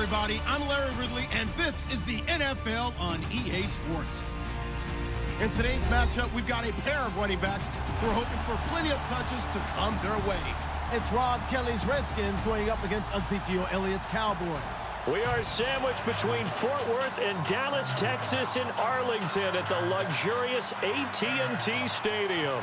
everybody. I'm Larry Ridley, and this is the NFL on EA Sports. In today's matchup, we've got a pair of running backs who are hoping for plenty of touches to come their way. It's Rob Kelly's Redskins going up against Ezekiel Elliott's Cowboys. We are sandwiched between Fort Worth and Dallas, Texas, and Arlington at the luxurious AT&T Stadium.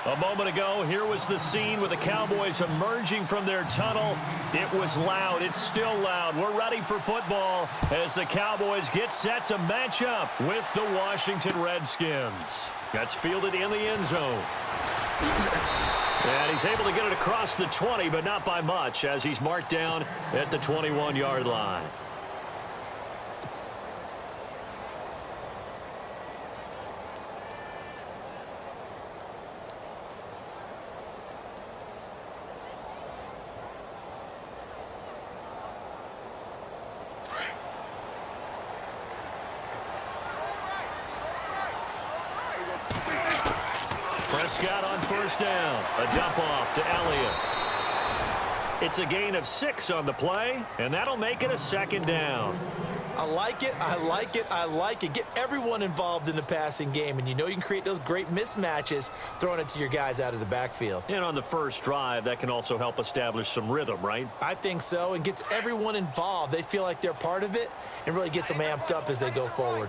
A moment ago, here was the scene with the Cowboys emerging from their tunnel. It was loud. It's still loud. We're ready for football as the Cowboys get set to match up with the Washington Redskins. That's fielded in the end zone. And he's able to get it across the 20, but not by much, as he's marked down at the 21-yard line. Prescott on first down. A dump off to Elliott. It's a gain of 6 on the play, and that'll make it a second down. I like it, I like it, I like it. Get everyone involved in the passing game, and you know you can create those great mismatches throwing it to your guys out of the backfield. And on the first drive, that can also help establish some rhythm, right? I think so, and gets everyone involved. They feel like they're part of it, and really gets them amped up as they go forward.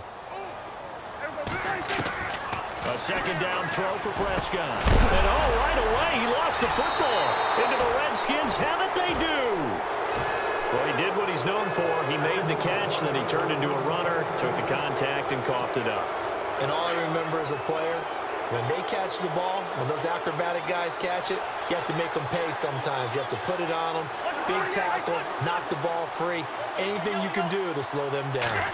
A second down throw for Prescott. And right away, he lost the football. Into the Redskins have it, they do. Well, he did what he's known for. He made the catch, then he turned into a runner, took the contact, and coughed it up. And all I remember as a player, when they catch the ball, when those acrobatic guys catch it, you have to make them pay sometimes. You have to put it on them, big tackle, knock the ball free, anything you can do to slow them down.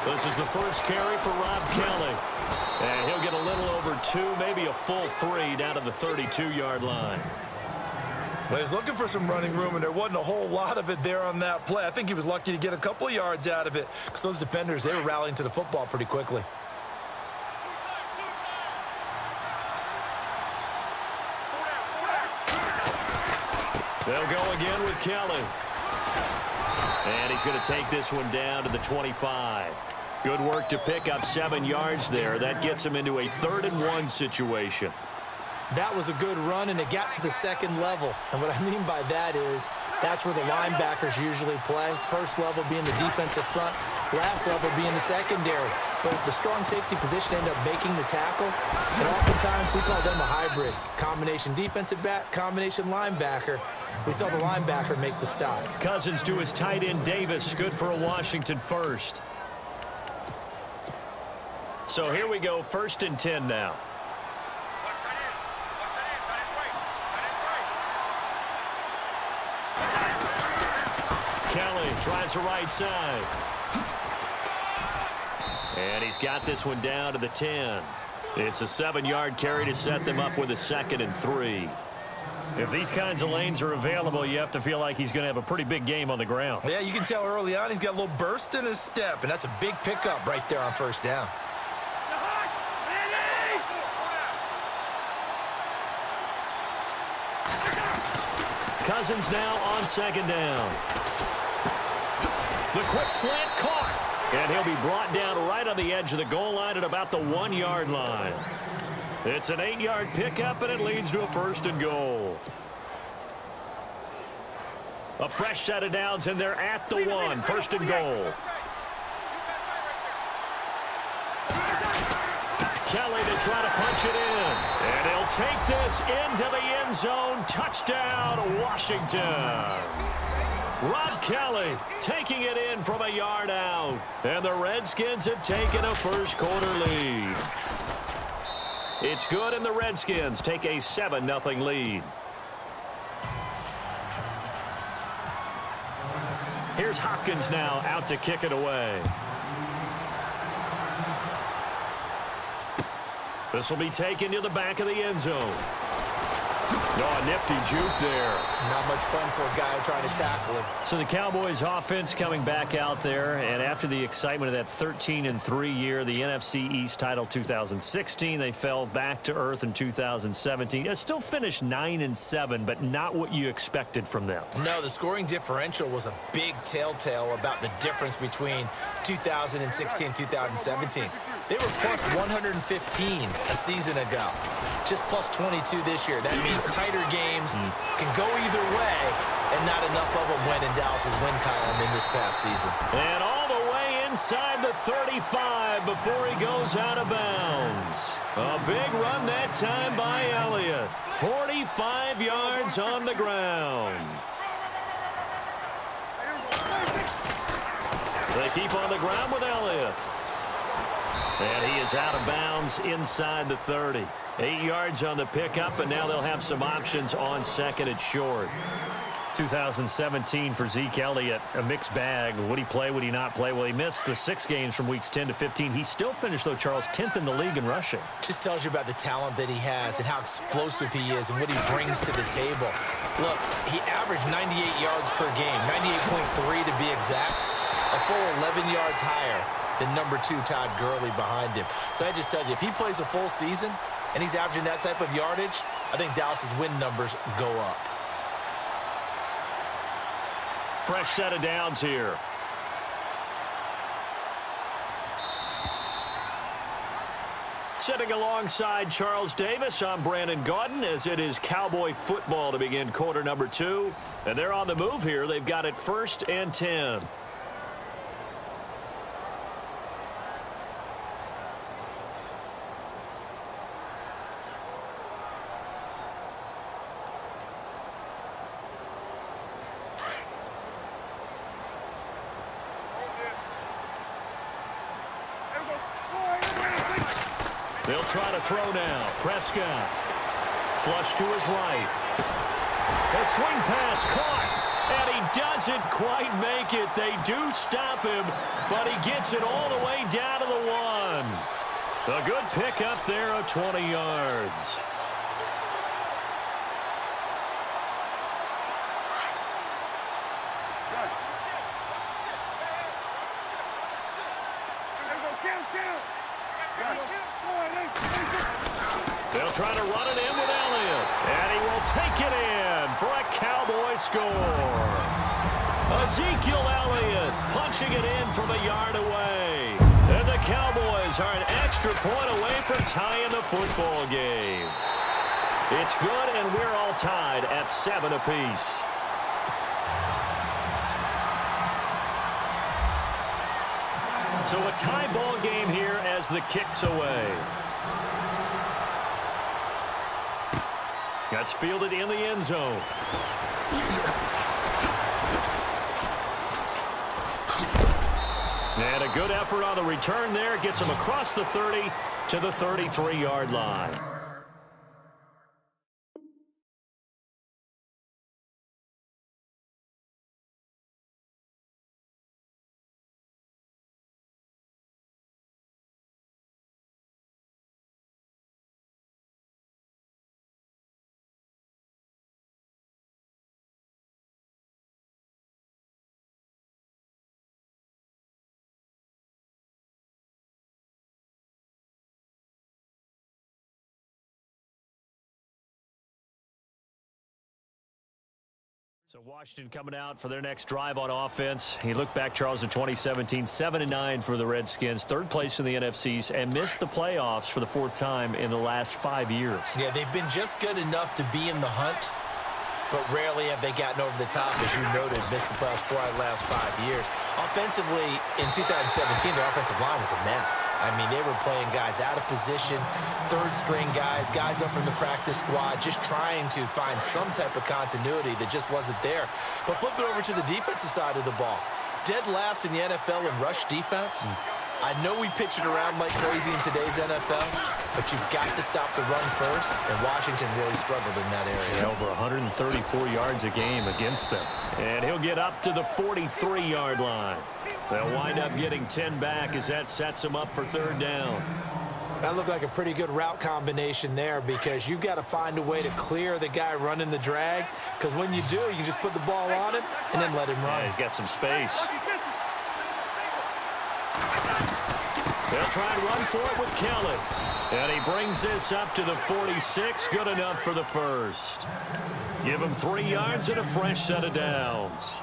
This is the first carry for Rob Kelly. And he'll get a little over 2, maybe a full 3 down to the 32-yard line. Well, he was looking for some running room, and there wasn't a whole lot of it there on that play. I think he was lucky to get a couple of yards out of it because those defenders, they were rallying to the football pretty quickly. They'll go again with Kelly. And he's going to take this one down to the 25. Good work to pick up 7 yards there. That gets him into a 3rd-and-1 situation. That was a good run, and it got to the second level. And what I mean by that is that's where the linebackers usually play. First level being the defensive front, last level being the secondary. But the strong safety position ended up making the tackle. And oftentimes we call them a hybrid. Combination defensive back, combination linebacker. We saw the linebacker make the stop. Cousins to his tight end, Davis. Good for a Washington first. So here we go, 1st and 10 now. Kelly tries the right side. And he's got this one down to the 10. It's a 7-yard carry to set them up with a 2nd and 3. If these kinds of lanes are available, you have to feel like he's going to have a pretty big game on the ground. Yeah, you can tell early on he's got a little burst in his step, and that's a big pickup right there on first down. Cousins now on 2nd down. The quick slant caught. And he'll be brought down right on the edge of the goal line at about the 1-yard line. It's an 8-yard pickup, and it leads to a 1st and goal. A fresh set of downs, and they're at the 1. 1st and goal. Kelly to try to punch it in. And he'll take this into the end zone. Touchdown, Washington. Rob Kelly taking it in from a yard out. And the Redskins have taken a first-quarter lead. It's good, and the Redskins take a 7-0 lead. Here's Hopkins now out to kick it away. This will be taken to the back of the end zone. Oh, a nifty juke there. Not much fun for a guy trying to tackle him. So the Cowboys offense coming back out there, and after the excitement of that 13-3 year, the NFC East title 2016, they fell back to earth in 2017. They still finished 9-7, but not what you expected from them. No, the scoring differential was a big telltale about the difference between 2016 and 2017. They were plus 115 a season ago. Just plus 22 this year. That means tighter games can go either way, and not enough of them went in Dallas's win column in this past season. And all the way inside the 35 before he goes out of bounds. A big run that time by Elliott. 45 yards on the ground. They keep on the ground with Elliott. And he is out of bounds inside the 30. 8 yards on the pickup, and now they'll have some options on second and short. 2017 for Zeke Elliott, a mixed bag. Would he play, would he not play? Well, he missed the 6 games from weeks 10 to 15. He still finished, though, Charles, 10th in the league in rushing. Just tells you about the talent that he has and how explosive he is and what he brings to the table. Look, he averaged 98 yards per game, 98.3 to be exact, a full 11 yards higher than number 2 Todd Gurley behind him. So that just tells you, if he plays a full season and he's averaging that type of yardage, I think Dallas's win numbers go up. Fresh set of downs here. Sitting alongside Charles Davis, I'm Brandon Gaudin, as it is Cowboy football to begin quarter number 2. And they're on the move here. They've got it 1st and 10. They'll try to throw now. Prescott. Flush to his right. A swing pass caught. And he doesn't quite make it. They do stop him, but he gets it all the way down to the 1. A good pickup there of 20 yards. They'll try to run it in with Elliott. And he will take it in for a Cowboy score. Ezekiel Elliott punching it in from a yard away. And the Cowboys are an extra point away from tying the football game. It's good, and we're all tied at 7 apiece. So a tie ball game here as the kick's away. That's fielded in the end zone. And a good effort on the return there. Gets him across the 30 to the 33-yard line. So Washington coming out for their next drive on offense. He looked back, Charles, in 2017, 7-9 for the Redskins, 3rd place in the NFCs, and missed the playoffs for the 4th time in the last 5 years. Yeah, they've been just good enough to be in the hunt, but rarely have they gotten over the top, as you noted, missed the playoffs 4 out of the last 5 years. Offensively, in 2017, their offensive line was a mess. I mean, they were playing guys out of position, 3rd-string guys up from the practice squad, just trying to find some type of continuity that just wasn't there. But flip it over to the defensive side of the ball. Dead last in the NFL in rush defense. I know we pitch it around like crazy in today's NFL, but you've got to stop the run first, and Washington really struggled in that area. Over 134 yards a game against them. And he'll get up to the 43-yard line. They'll wind up getting 10 back as that sets him up for 3rd down. That looked like a pretty good route combination there because you've got to find a way to clear the guy running the drag, because when you do, you can just put the ball on him and then let him run. Yeah, he's got some space. They'll try and run for it with Kelly. And he brings this up to the 46. Good enough for the first. Give him 3 yards and a fresh set of downs.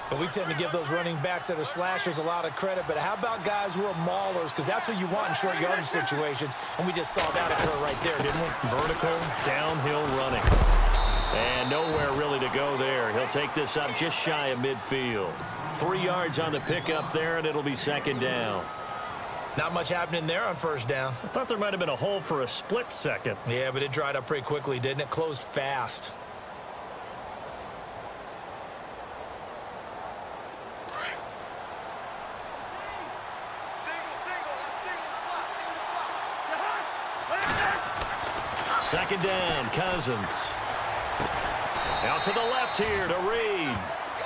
But we tend to give those running backs that are slashers a lot of credit. But how about guys who are maulers? Because that's what you want in short yardage situations. And we just saw that occur right there, didn't we? Vertical, downhill running. And nowhere really to go there. He'll take this up just shy of midfield. 3 yards on the pickup there, and it'll be second down. Not much happening there on first down. I thought there might have been a hole for a split second. Yeah, but it dried up pretty quickly, didn't it? Closed fast. Second down, Cousins. Out to the left here to Reed.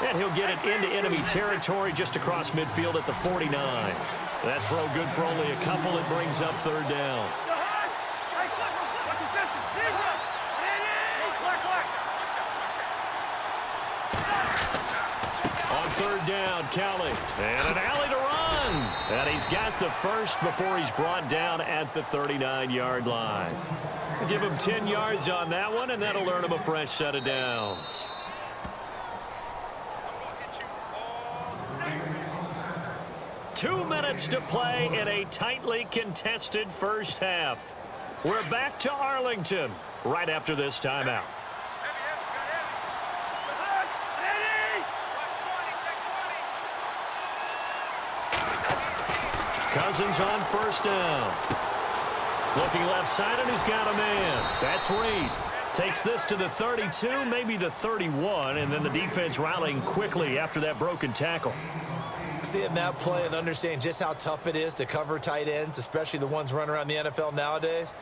And he'll get it into enemy territory just across midfield at the 49. That throw good for only a couple. It brings up third down. On third down, Kelly. And an alley to run. And he's got the first before he's brought down at the 39-yard line. Give him 10 yards on that one, and that'll earn him a fresh set of downs. Two minutes to play in a tightly contested first half. We're back to Arlington right after this timeout. Cousins on first down. Looking left side, and he's got a man. That's Reed. Takes this to the 32, maybe the 31, and then the defense rallying quickly after that broken tackle. Seeing that play and understanding just how tough it is to cover tight ends, especially the ones running around the NFL nowadays,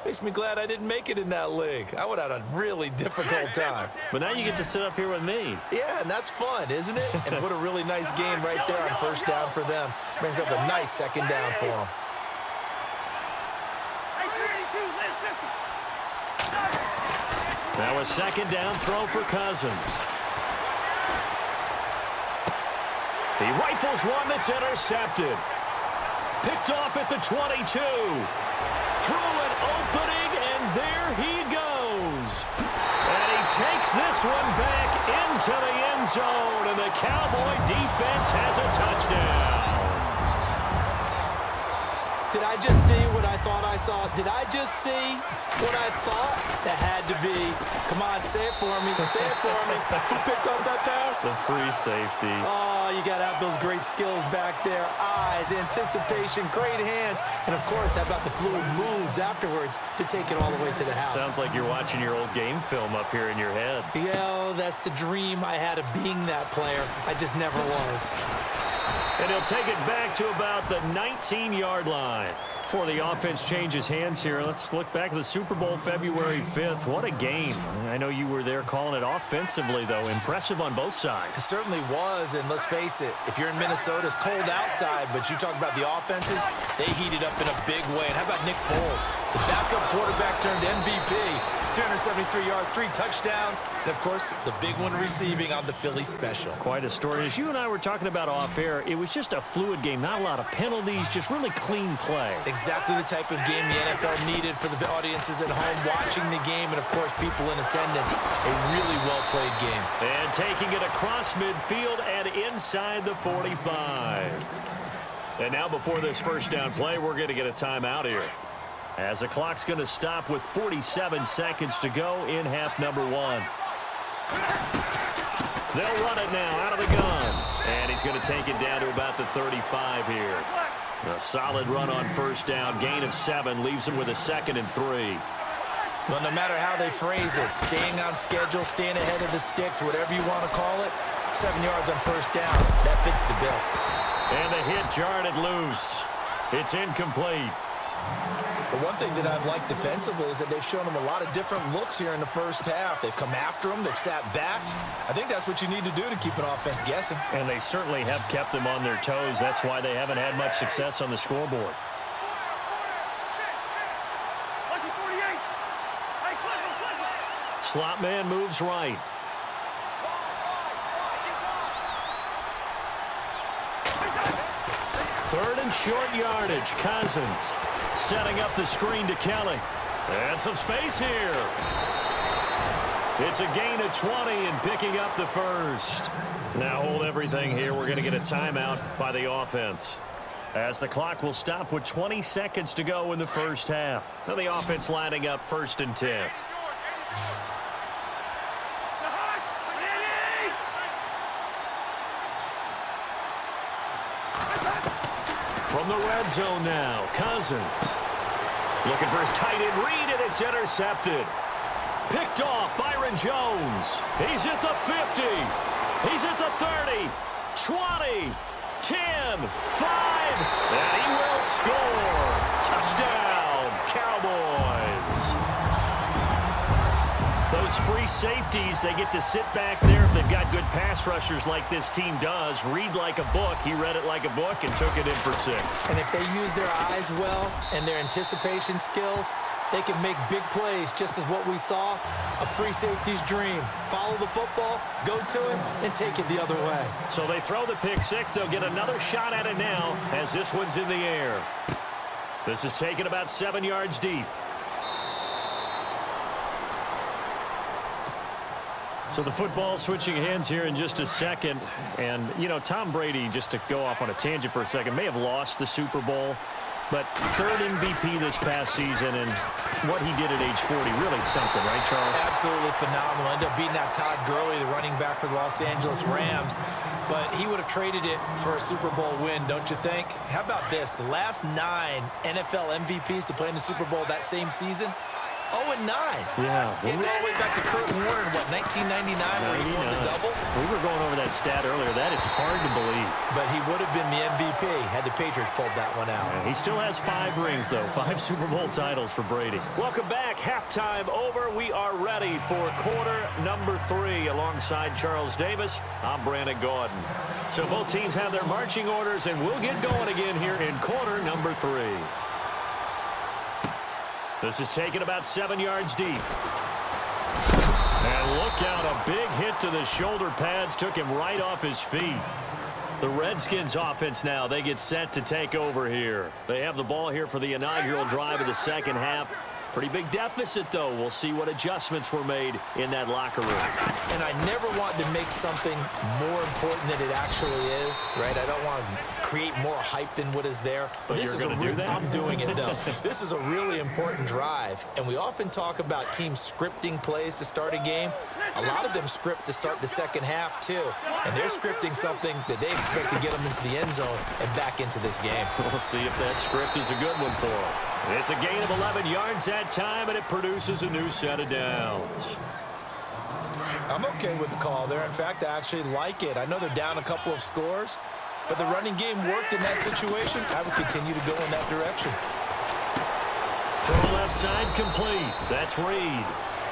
makes me glad I didn't make it in that league. I would have had a really difficult time. But now you get to sit up here with me. Yeah, and that's fun, isn't it? And what a really nice game right there on first down for them. Brings up a nice second down for them. Now a second down throw for Cousins. He rifles one that's intercepted. Picked off at the 22. Through an opening, and there he goes. And he takes this one back into the end zone, and the Cowboy defense has a touchdown. Did I just see what I thought I saw? Did I just see what I thought? That had to be. Come on, say it for me. Say it for me. Who picked up that pass? The free safety. Oh, you got to have those great skills back there. Eyes, anticipation, great hands. And, of course, how about the fluid moves afterwards to take it all the way to the house? Sounds like you're watching your old game film up here in your head. Yeah, that's the dream I had of being that player. I just never was. And he'll take it back to about the 19-yard line. Before the offense changes hands here, let's look back at the Super Bowl February 5th. What a game. I know you were there calling it offensively, though. Impressive on both sides. It certainly was, and let's face it, if you're in Minnesota, it's cold outside, but you talk about the offenses, they heated up in a big way. And how about Nick Foles? The backup quarterback turned MVP. 373 yards, 3 touchdowns, and, of course, the big one receiving on the Philly special. Quite a story. As you and I were talking about off air, it was just a fluid game. Not a lot of penalties, just really clean play. Exactly the type of game the NFL needed for the audiences at home watching the game and, of course, people in attendance. A really well-played game. And taking it across midfield and inside the 45. And now before this first down play, we're going to get a timeout here, as the clock's going to stop with 47 seconds to go in half number 1. They'll run it now out of the gun. And he's going to take it down to about the 35 here. A solid run on first down. Gain of 7 leaves him with a 2nd and 3. Well, no matter how they phrase it, staying on schedule, staying ahead of the sticks, whatever you want to call it, 7 yards on first down. That fits the bill. And the hit jarred it loose. It's incomplete. But one thing that I've liked defensively is that they've shown them a lot of different looks here in the first half. They've come after them. They've sat back. I think that's what you need to do to keep an offense guessing. And they certainly have kept them on their toes. That's why they haven't had much success on the scoreboard. Slot man moves right. Third and short yardage. Cousins setting up the screen to Kelly. And some space here. It's a gain of 20 and picking up the first. Now hold everything here. We're going to get a timeout by the offense, as the clock will stop with 20 seconds to go in the first half. Now the offense lining up 1st and 10. From the red zone now, Cousins looking for his tight end read, and it's intercepted. Picked off Byron Jones. He's at the 50. He's at the 30, 20, 10, 5, and he will score. Touchdown, Cowboys. Those free safeties, they get to sit back there if they've got good pass rushers like this team does. Read like a book. He read it like a book and took it in for 6. And if they use their eyes well and their anticipation skills, they can make big plays, just as what we saw, a free safety's dream. Follow the football, go to it, and take it the other way. So they throw the pick 6. They'll get another shot at it now as this one's in the air. This is taken about 7 yards deep. So the football switching hands here in just a second. And, you know, Tom Brady, just to go off on a tangent for a second, may have lost the Super Bowl. But 3rd MVP this past season, and what he did at age 40, really something, right, Charles? Absolutely phenomenal. Ended up beating out Todd Gurley, the running back for the Los Angeles Rams. But he would have traded it for a Super Bowl win, don't you think? How about this? The last 9 NFL MVPs to play in the Super Bowl that same season, 0-9. Yeah. He go all the way back to Kurt Warner in, what, 1999, where he won the double? We were going over that stat earlier. That is hard to believe. But he would have been the MVP had the Patriots pulled that one out. Yeah, he still has 5 rings, though. 5 Super Bowl titles for Brady. Welcome back. Halftime over. We are ready for quarter number 3. Alongside Charles Davis, I'm Brandon Gordon. So both teams have their marching orders, and we'll get going again here in quarter number 3. This is taken about 7 yards deep. And look out, a big hit to the shoulder pads took him right off his feet. The Redskins offense now, they get set to take over here. They have the ball here for the inaugural drive of the second half. Pretty big deficit, though. We'll see what adjustments were made in that locker room. And I never want to make something more important than it actually is, right? I don't want to create more hype than what is there. But this you're is going to do that? I'm doing it, though. This is a really important drive, and we often talk about teams scripting plays to start a game. A lot of them script to start the second half, too. And they're scripting something that they expect to get them into the end zone and back into this game. We'll see if that script is a good one for them. It's a gain of 11 yards that time, and it produces a new set of downs. I'm okay with the call there. In fact, I actually like it. I know they're down a couple of scores, but the running game worked in that situation. I would continue to go in that direction. Throw left side complete. That's Reed.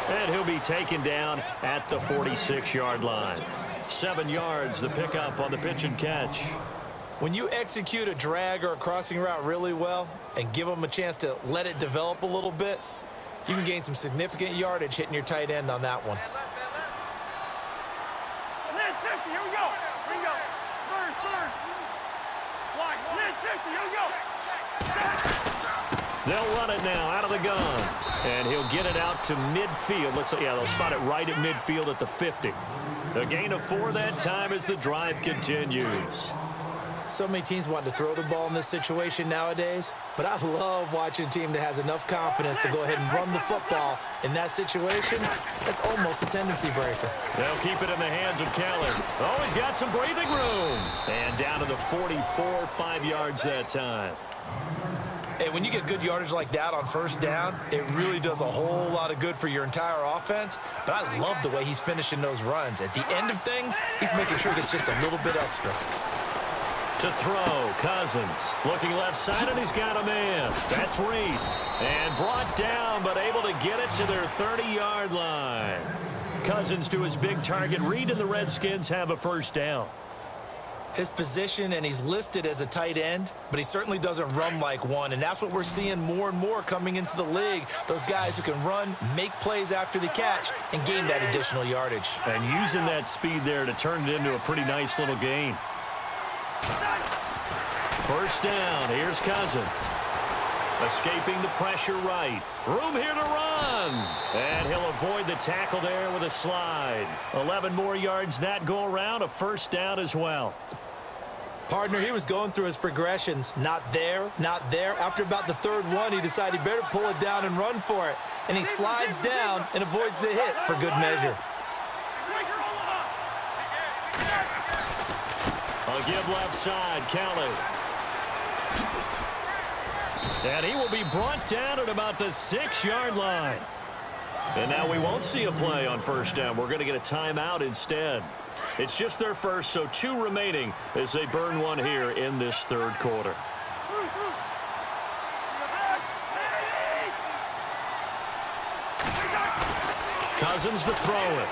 And he'll be taken down at the 46-yard line. 7 yards, the pickup on the pitch and catch. When you execute a drag or a crossing route really well and give them a chance to let it develop a little bit, you can gain some significant yardage hitting your tight end on that one. Here we go. Here we go. They'll run it now out of the gun. And he'll get it out to midfield. Looks like, yeah, they'll spot it right at midfield at the 50. A gain of 4 that time as the drive continues. So many teams want to throw the ball in this situation nowadays, but I love watching a team that has enough confidence to go ahead and run the football in that situation. That's almost a tendency breaker. They'll keep it in the hands of Keller. Oh, he's got some breathing room. And down to the 44, 5 yards that time. And when you get good yardage like that on first down, it really does a whole lot of good for your entire offense. But I love the way he's finishing those runs. At the end of things, he's making sure he gets just a little bit extra. To throw, Cousins looking left side, and he's got a man. That's Reed. And brought down, but able to get it to their 30-yard line. Cousins to his big target. Reed and the Redskins have a first down. His position, and he's listed as a tight end, but he certainly doesn't run like one, and that's what we're seeing more and more coming into the league. Those guys who can run, make plays after the catch, and gain that additional yardage. And using that speed there to turn it into a pretty nice little gain. First down, here's Cousins. Escaping the pressure right. Room here to run. And he'll avoid the tackle there with a slide. 11 more yards that go around, a first down as well. Partner, he was going through his progressions. Not there, not there. After about the third one, he decided he better pull it down and run for it. And he slides down and avoids the hit for good measure. A give left side, Kelly. And he will be brought down at about the 6-yard line. And now we won't see a play on first down. We're going to get a timeout instead. It's just their first, so 2 remaining as they burn one here in this third quarter. Cousins to throw it.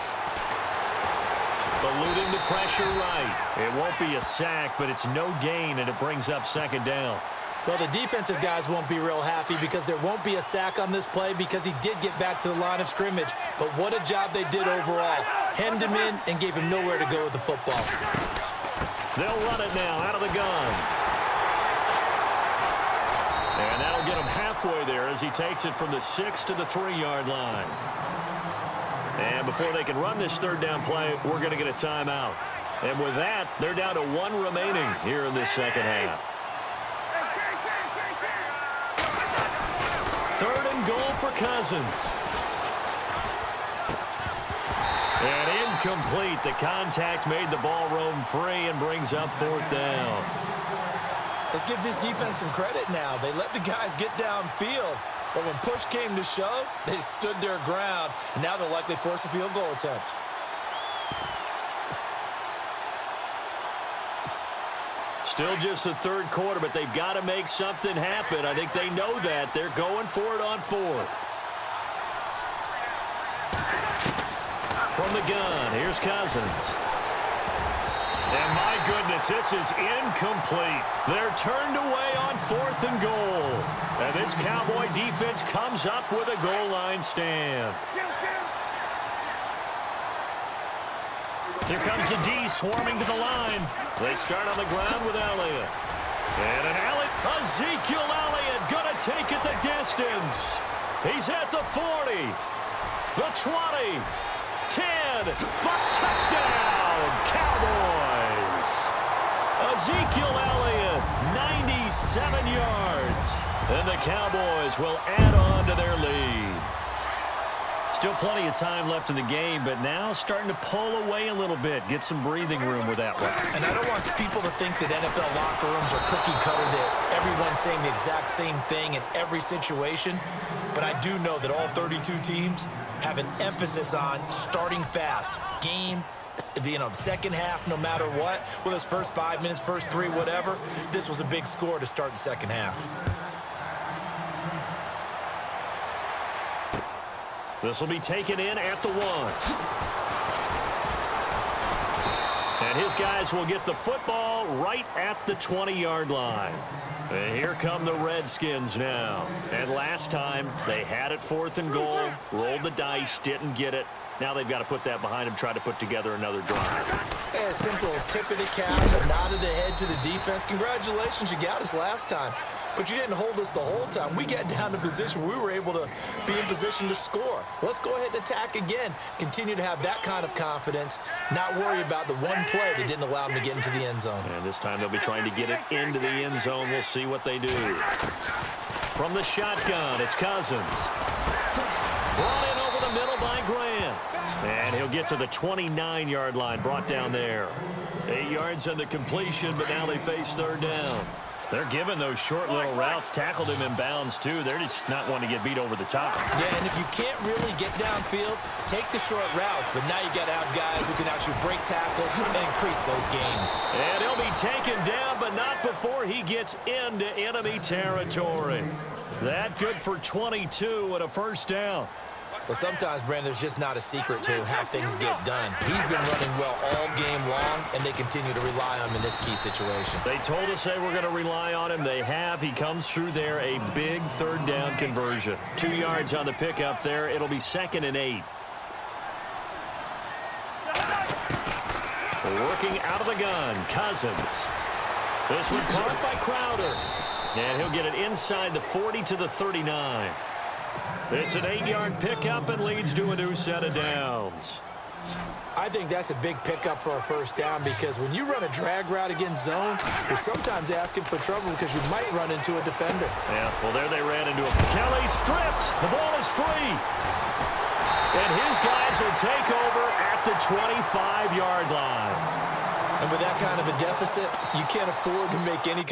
Eluding the pressure right. It won't be a sack, but it's no gain, and it brings up second down. Well, the defensive guys won't be real happy because there won't be a sack on this play because he did get back to the line of scrimmage. But what a job they did overall. Hemmed him in and gave him nowhere to go with the football. They'll run it now out of the gun. And that'll get him halfway there as he takes it from the 6 to the 3-yard line. And before they can run this third down play, we're going to get a timeout. And with that, they're down to 1 remaining here in this second half. 3rd and goal for Cousins. And incomplete. The contact made the ball roam free and brings up 4th down. Let's give this defense some credit now. They let the guys get downfield. But when push came to shove, they stood their ground. And now they'll likely force a field goal attempt. Still just the third quarter, but they've got to make something happen. I think they know that. They're going for it on 4th. From the gun, here's Cousins. And my goodness, this is incomplete. They're turned away on 4th and goal. And this Cowboy defense comes up with a goal line stand. Here comes the D swarming to the line. They start on the ground with Elliott. And an Ezekiel Elliott going to take it the distance. He's at the 40, the 20, 10, 5, touchdown, Cowboys. Ezekiel Elliott, 97 yards. And the Cowboys will add on to their lead. Still plenty of time left in the game, but now starting to pull away a little bit. Get some breathing room with that one. And I don't want people to think that NFL locker rooms are cookie cutter, that everyone's saying the exact same thing in every situation. But I do know that all 32 teams have an emphasis on starting fast. Game, the second half, no matter what. Whether it's first 5 minutes, first 3, whatever. This was a big score to start the second half. This will be taken in at the 1. And his guys will get the football right at the 20-yard line. And here come the Redskins now. And last time, they had it 4th and goal, rolled the dice, didn't get it. Now they've got to put that behind them, try to put together another drive. Hey, a simple tip of the cap, a nod of the head to the defense. Congratulations, you got us last time. But you didn't hold us the whole time. We got down to position where we were able to be in position to score. Let's go ahead and attack again. Continue to have that kind of confidence, not worry about the one play that didn't allow them to get into the end zone. And this time they'll be trying to get it into the end zone. We'll see what they do. From the shotgun, it's Cousins. Brought in over the middle by Grant. And he'll get to the 29-yard line, brought down there. 8 yards on the completion, but now they face 3rd down. They're giving those short little routes. Tackled him in bounds, too. They're just not wanting to get beat over the top. Yeah, and if you can't really get downfield, take the short routes. But now you got to have guys who can actually break tackles and increase those gains. And he'll be taken down, but not before he gets into enemy territory. That good for 22 and a first down. Well, sometimes, Brandon, there's just not a secret to how things get done. He's been running well all game long, and they continue to rely on him in this key situation. They told us they were going to rely on him. They have. He comes through there, a big third down conversion. 2 yards on the pickup there. It'll be 2nd and 8. Working out of the gun, Cousins. This one caught by Crowder. And he'll get it inside the 40 to the 39. It's an 8-yard pickup and leads to a new set of downs. I think that's a big pickup for a first down because when you run a drag route against zone, you're sometimes asking for trouble because you might run into a defender. Yeah, well, there they ran into him. Kelly stripped. The ball is free. And his guys will take over at the 25-yard line. And with that kind of a deficit, you can't afford to make any